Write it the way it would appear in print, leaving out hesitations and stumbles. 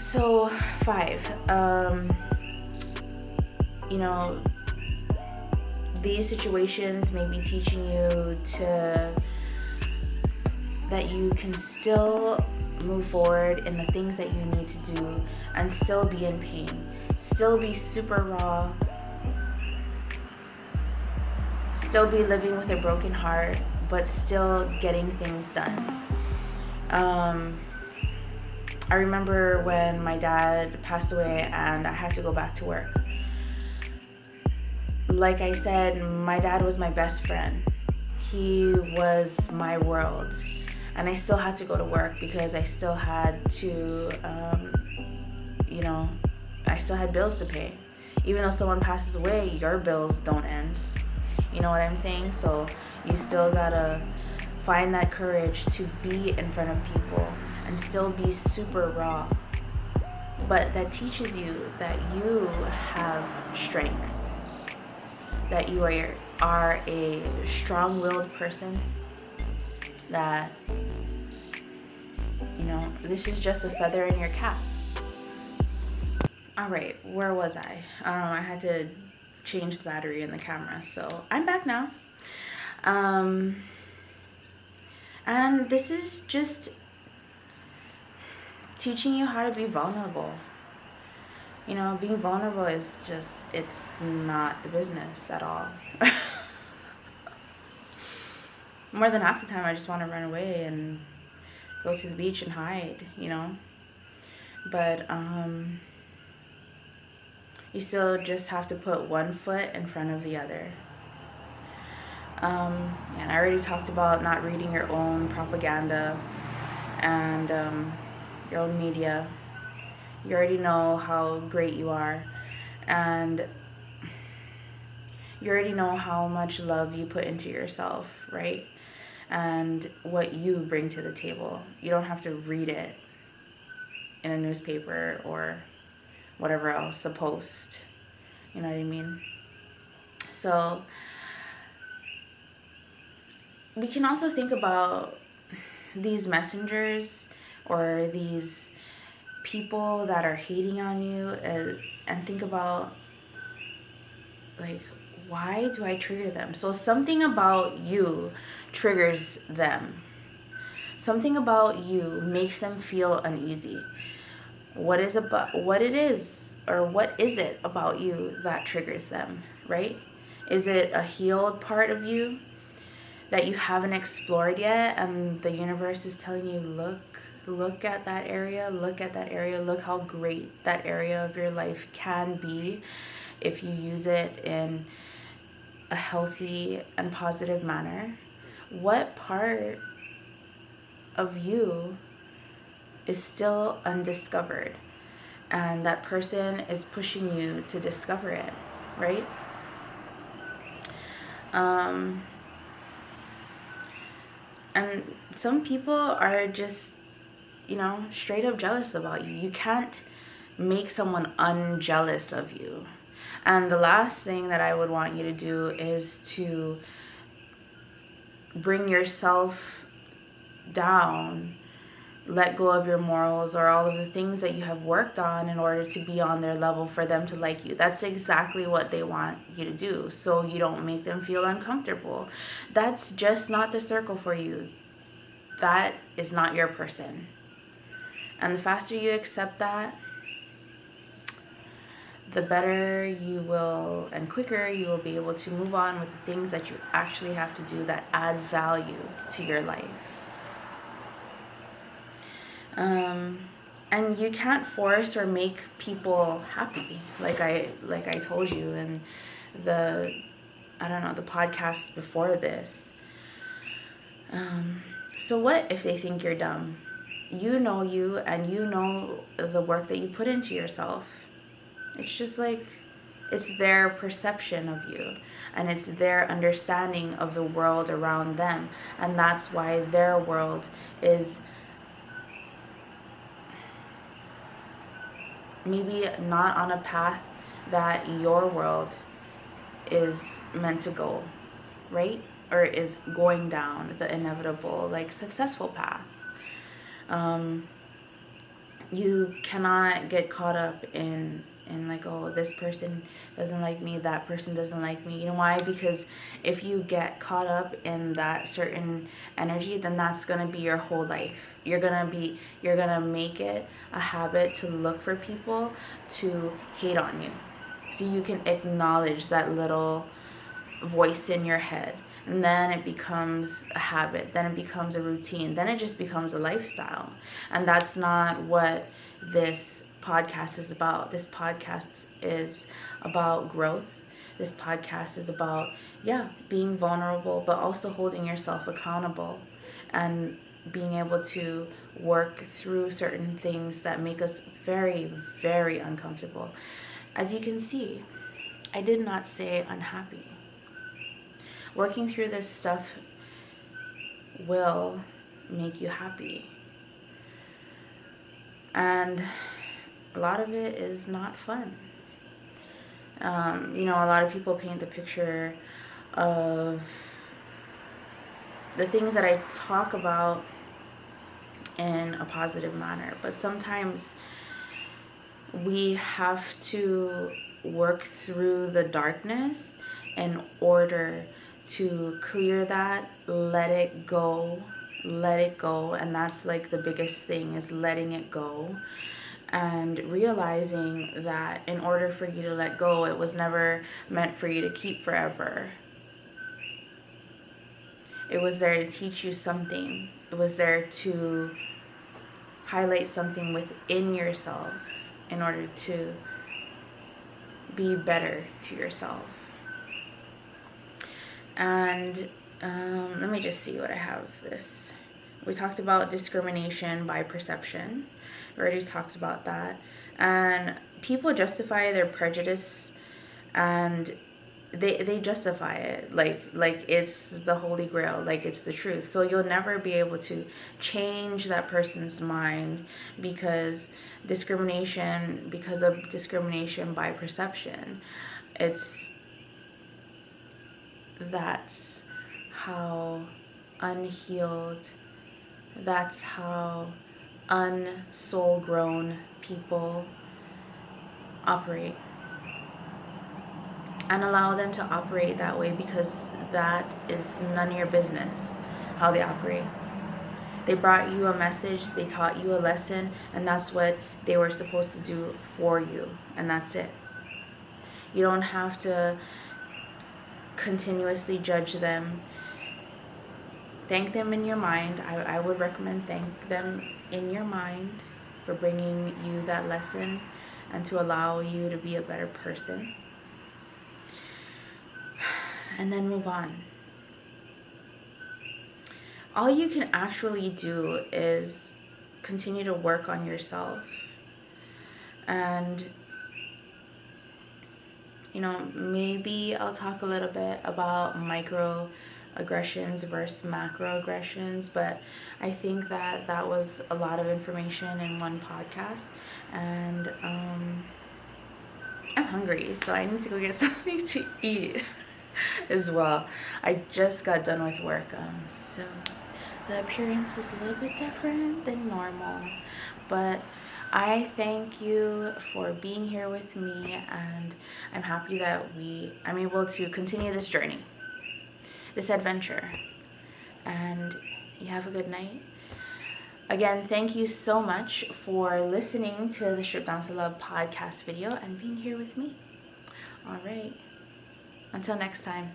So 5, you know, these situations may be teaching you that you can still move forward in the things that you need to do and still be in pain, still be super raw, still be living with a broken heart, but still getting things done. I remember when my dad passed away and I had to go back to work. Like I said, my dad was my best friend. He was my world. And I still had to go to work because I still had to, I still had bills to pay. Even though someone passes away, your bills don't end. You know what I'm saying? So you still gotta find that courage to be in front of people and still be super raw. But that teaches you that you have strength, that you are a strong-willed person, that, this is just a feather in your cap. All right, where was I? I had to change the battery in the camera, so I'm back now. And this is just teaching you how to be vulnerable. Being vulnerable is just, it's not the business at all. More than half the time, I just want to run away and go to the beach and hide, But you still just have to put one foot in front of the other. And I already talked about not reading your own propaganda and your own media. You already know how great you are, and you already know how much love you put into yourself, right? And what you bring to the table. You don't have to read it in a newspaper or whatever else, a post. You know what I mean? So we can also think about these messengers or these people that are hating on you, and think about, like, why do I trigger them? So something about you triggers them. Something about you makes them feel uneasy. What is it about you that triggers them, right? Is it a healed part of you that you haven't explored yet, and the universe is telling you, look at that area, look how great that area of your life can be if you use it in a healthy and positive manner? What part of you is still undiscovered, and that person is pushing you to discover it, right? And some people are just, straight up jealous about you. You can't make someone unjealous of you. And the last thing that I would want you to do is to bring yourself down, let go of your morals or all of the things that you have worked on in order to be on their level for them to like you. That's exactly what they want you to do, so you don't make them feel uncomfortable. That's just not the circle for you. That is not your person. And the faster you accept that, the better you will, and quicker you will be able to move on with the things that you actually have to do that add value to your life. And you can't force or make people happy, like I told you in the podcast before this. So what if they think you're dumb? You know you, and you know the work that you put into yourself. It's just like, it's their perception of you, and it's their understanding of the world around them, and that's why their world is maybe not on a path that your world is meant to go, right? Or is going down the inevitable, like, successful path. You cannot get caught up in like, oh, this person doesn't like me, that person doesn't like me. You know why? Because if you get caught up in that certain energy, then that's going to be your whole life. You're going to make it a habit to look for people to hate on you. So you can acknowledge that little voice in your head, and then it becomes a habit, then it becomes a routine, then it just becomes a lifestyle. And that's not what this podcast is about. This podcast is about growth. This podcast is about, being vulnerable, but also holding yourself accountable and being able to work through certain things that make us very, very uncomfortable. As you can see, I did not say unhappy. Working through this stuff will make you happy. And a lot of it is not fun. A lot of people paint the picture of the things that I talk about in a positive manner. But sometimes we have to work through the darkness in order to clear that, let it go, and that's like the biggest thing, is letting it go, and realizing that in order for you to let go, it was never meant for you to keep forever. It was there to teach you something. It was there to highlight something within yourself in order to be better to yourself. And let me just see what I have this. We talked about discrimination by perception. We already talked about that. And people justify their prejudice, and they justify it like it's the holy grail, like it's the truth. So you'll never be able to change that person's mind because of discrimination by perception. That's how unhealed, that's how unsoul grown people operate. And allow them to operate that way, because that is none of your business how they operate. They brought you a message, they taught you a lesson, and that's what they were supposed to do for you, and that's it. You don't have to continuously judge them. Thank them in your mind. I would recommend thank them in your mind for bringing you that lesson and to allow you to be a better person. And then move on. All you can actually do is continue to work on yourself. And maybe I'll talk a little bit about microaggressions versus macroaggressions, but I think that was a lot of information in one podcast, and I'm hungry, so I need to go get something to eat as well. I just got done with work, so the appearance is a little bit different than normal, but I thank you for being here with me, and I'm happy that I'm able to continue this journey, this adventure, and you have a good night. Again, thank you so much for listening to the Strip Down to Love podcast video and being here with me. All right. Until next time.